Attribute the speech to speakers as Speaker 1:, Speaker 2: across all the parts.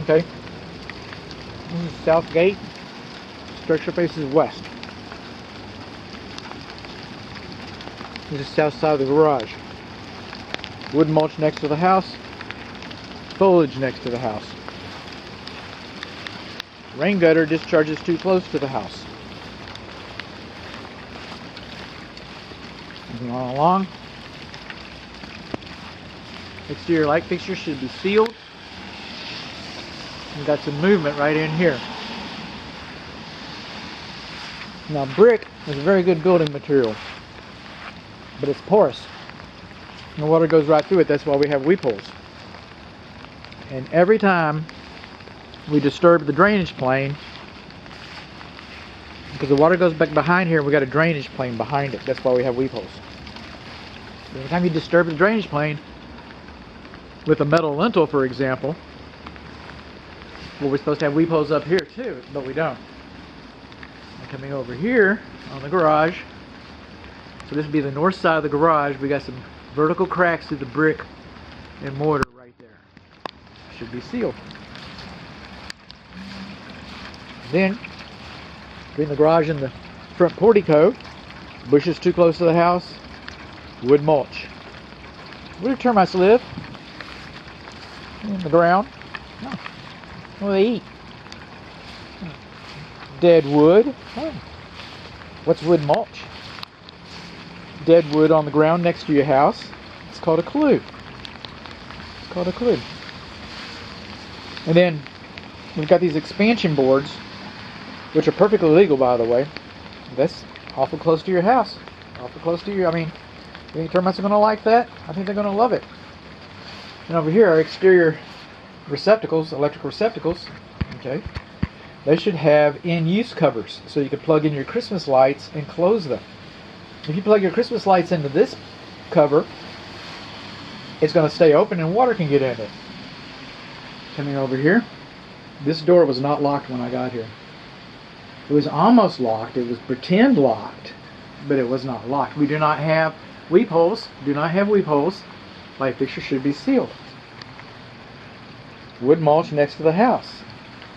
Speaker 1: Okay, this is south gate. Structure faces west. This is south side of the garage. Wood mulch next to the house. Foliage next to the house. Rain gutter discharges too close to the house. Moving on along. Exterior light fixture should be sealed. We've got some movement right in here. Now, brick is a very good building material, but it's porous. And the water goes right through it. That's why we have weep holes. And every time we disturb the drainage plane, because the water goes back behind here, we got a drainage plane behind it. That's why we have weep holes. Every time you disturb the drainage plane with a metal lintel, for example, well, we're supposed to have weep holes up here too, but we don't. And coming over here on the garage, so this would be the north side of the garage. We got some vertical cracks through the brick and mortar right there. Should be sealed. Then, between the garage and the front portico, bushes too close to the house, wood mulch. Where do termites live? In the ground. Oh. What do they eat? Dead wood. Oh. What's wood mulch? Dead wood on the ground next to your house. It's called a clue. It's called a clue. And then we've got these expansion boards, which are perfectly legal, by the way. That's awful close to your house. Awful close to you. I mean, you think termites are going to like that? I think they're going to love it. And over here, our exterior receptacles, electrical receptacles, okay, they should have in-use covers, so you can plug in your Christmas lights and close them. If you plug your Christmas lights into this cover, it's going to stay open and water can get in it. Coming over here, this door was not locked when I got here. It was almost locked. It was pretend locked, but it was not locked. We do not have weep holes. Do not have weep holes. Light fixture should be sealed. Wood mulch next to the house.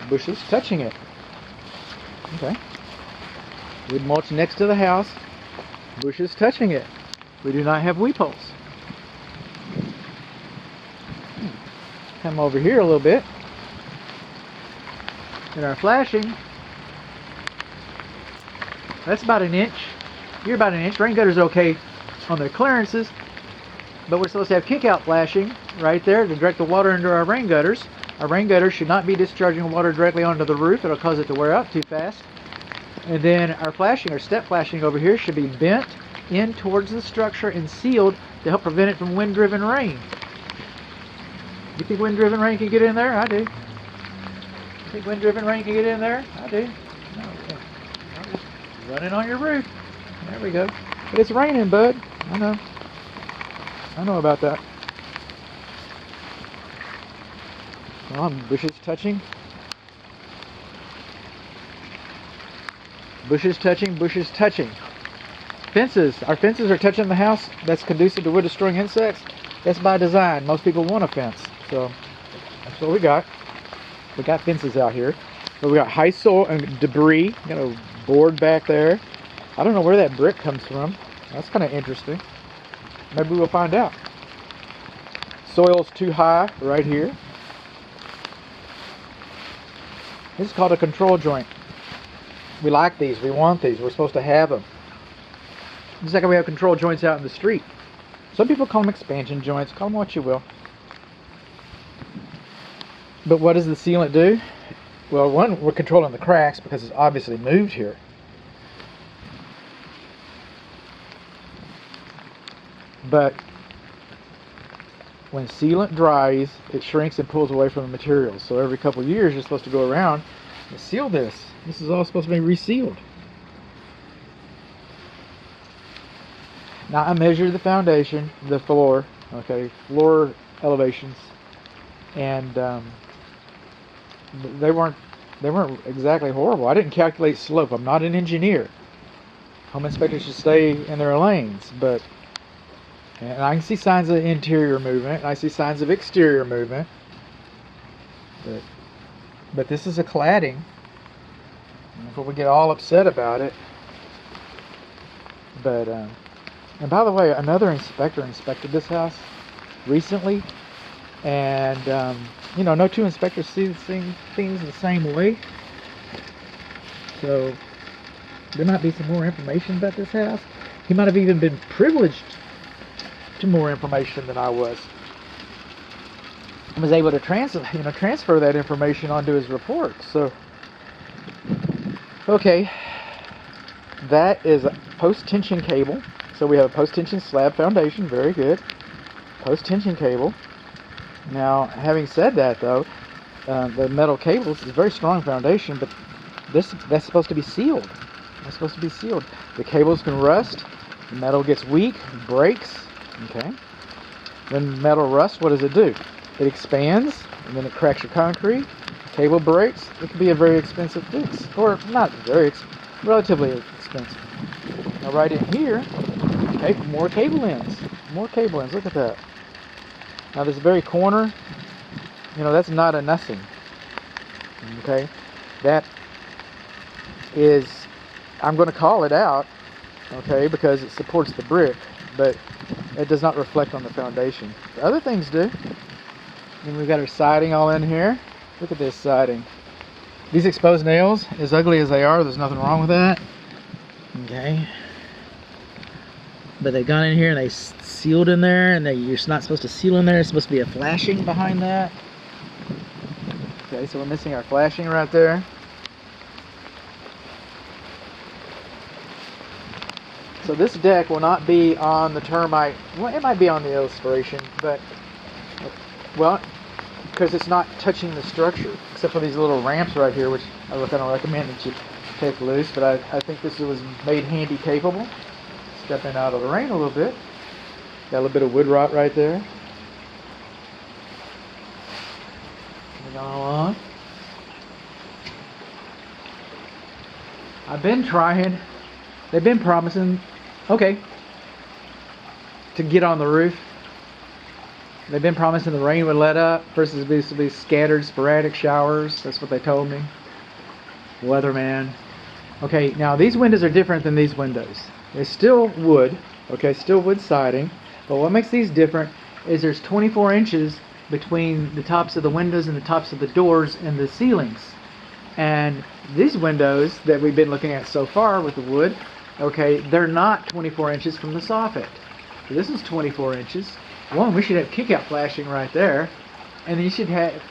Speaker 1: Bushes touching it. Okay. Wood mulch next to the house. Bushes touching it. We do not have weep holes. Come over here a little bit. In our flashing, that's about an inch. You're about an inch. Rain gutter's okay on their clearances, but we're supposed to have kick-out flashing right there to direct the water into our rain gutters. Our rain gutters should not be discharging water directly onto the roof. It'll cause it to wear out too fast. And then our flashing, our step flashing over here, should be bent in towards the structure and sealed to help prevent it from wind-driven rain. You think wind-driven rain can get in there? I do. You think wind-driven rain can get in there? I do. No, it can't. I'm just running on your roof. There we go. But it's raining, bud. I know. I know about that. Come on, bushes touching. Bushes touching, bushes touching. Fences. Our fences are touching the house. That's conducive to wood-destroying insects. That's by design. Most people want a fence. So that's what we got. We got fences out here. But we got high soil and debris. Got a board back there. I don't know where that brick comes from. That's kind of interesting. Maybe we'll find out. Soil's too high right here. This is called a control joint. We like these. We want these. We're supposed to have them. Just like we have control joints out in the street. Some people call them expansion joints. Call them what you will. But what does the sealant do? Well, one, we're controlling the cracks because it's obviously moved here. But when sealant dries, it shrinks and pulls away from the materials. So every couple of years, you're supposed to go around and seal this. This is all supposed to be resealed. Now I measured the foundation, the floor, okay, floor elevations, and they weren't exactly horrible. I didn't calculate slope. I'm not an engineer. Home inspectors should stay in their lanes, but and I can see signs of interior movement. I see signs of exterior movement. But But this is a cladding. Before we get all upset about it. But, and by the way, another inspector inspected this house recently. And, you know, no two inspectors see the same things the same way. So, there might be some more information about this house. He might have even been privileged to more information than I was. I was able to transfer that information onto his report. So, okay, that is a post-tension cable. So we have a post-tension slab foundation, very good. Post-tension cable. Now, having said that, though, the metal cables is a very strong foundation, but that's supposed to be sealed. That's supposed to be sealed. The cables can rust. The metal gets weak, breaks. Okay. When metal rusts, what does it do? It expands, and then it cracks your concrete. Cable breaks. It can be a very expensive fix, or not very, relatively expensive. Now, right in here, okay, more cable ends. More cable ends. Look at that. Now, this very corner, you know, that's not a nothing. Okay, that is, I'm going to call it out, okay, because it supports the brick, but it does not reflect on the foundation. The other things do. And we've got our siding all in here. Look at this siding. These exposed nails, as ugly as they are, there's nothing wrong with that. Okay. But they've gone in here and they sealed in there, and you're not supposed to seal in there. It's supposed to be a flashing behind that. Okay, so we're missing our flashing right there. So this deck will not be on the termite. Well, it might be on the illustration, but, well, because it's not touching the structure, except for these little ramps right here, which I don't recommend that you take loose, but I think this was made handy capable. Stepping out of the rain a little bit. Got a little bit of wood rot right there. Moving on along. I've been trying. They've been promising, okay, to get on the roof. They've been promising the rain would let up. First, it's supposed to be scattered, sporadic showers. That's what they told me. Weatherman. Okay, now these windows are different than these windows. It's still wood, okay, still wood siding. But what makes these different is there's 24 inches between the tops of the windows and the tops of the doors and the ceilings. And these windows that we've been looking at so far with the wood, okay, they're not 24 inches from the soffit. So this is 24 inches. One, we should have kick-out flashing right there. And then you should have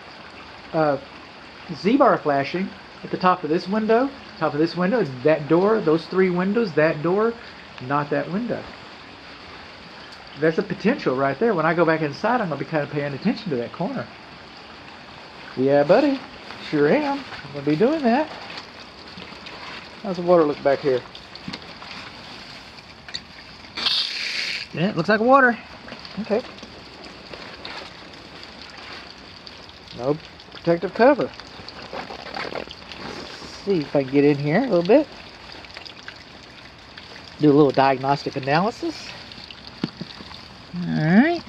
Speaker 1: Z-bar flashing at the top of this window. Top of this window is that door, those three windows, that door, not that window. That's a potential right there. When I go back inside, I'm going to be kind of paying attention to that corner. Yeah, buddy. Sure am. I'm going to be doing that. How's the water look back here? Yeah, it looks like water. Okay. No protective cover. Let's see if I can get in here a little bit. Do a little diagnostic analysis. Alright.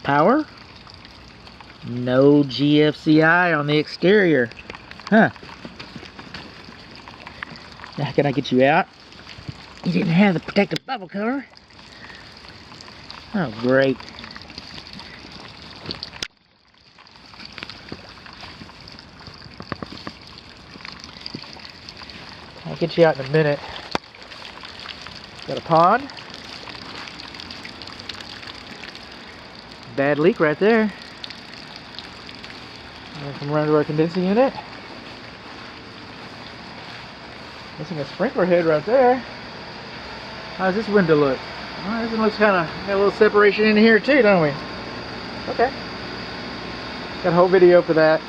Speaker 1: Power. No GFCI on the exterior. Huh. Now can I get you out? You didn't have the protective bubble cover. Oh, great. I'll get you out in a minute. Got a pond. Bad leak right there. And come around to our condensing unit. Missing a sprinkler head right there. How does this window look? Well, this one looks kind of, got a little separation in here too, don't we? Okay. Got a whole video for that.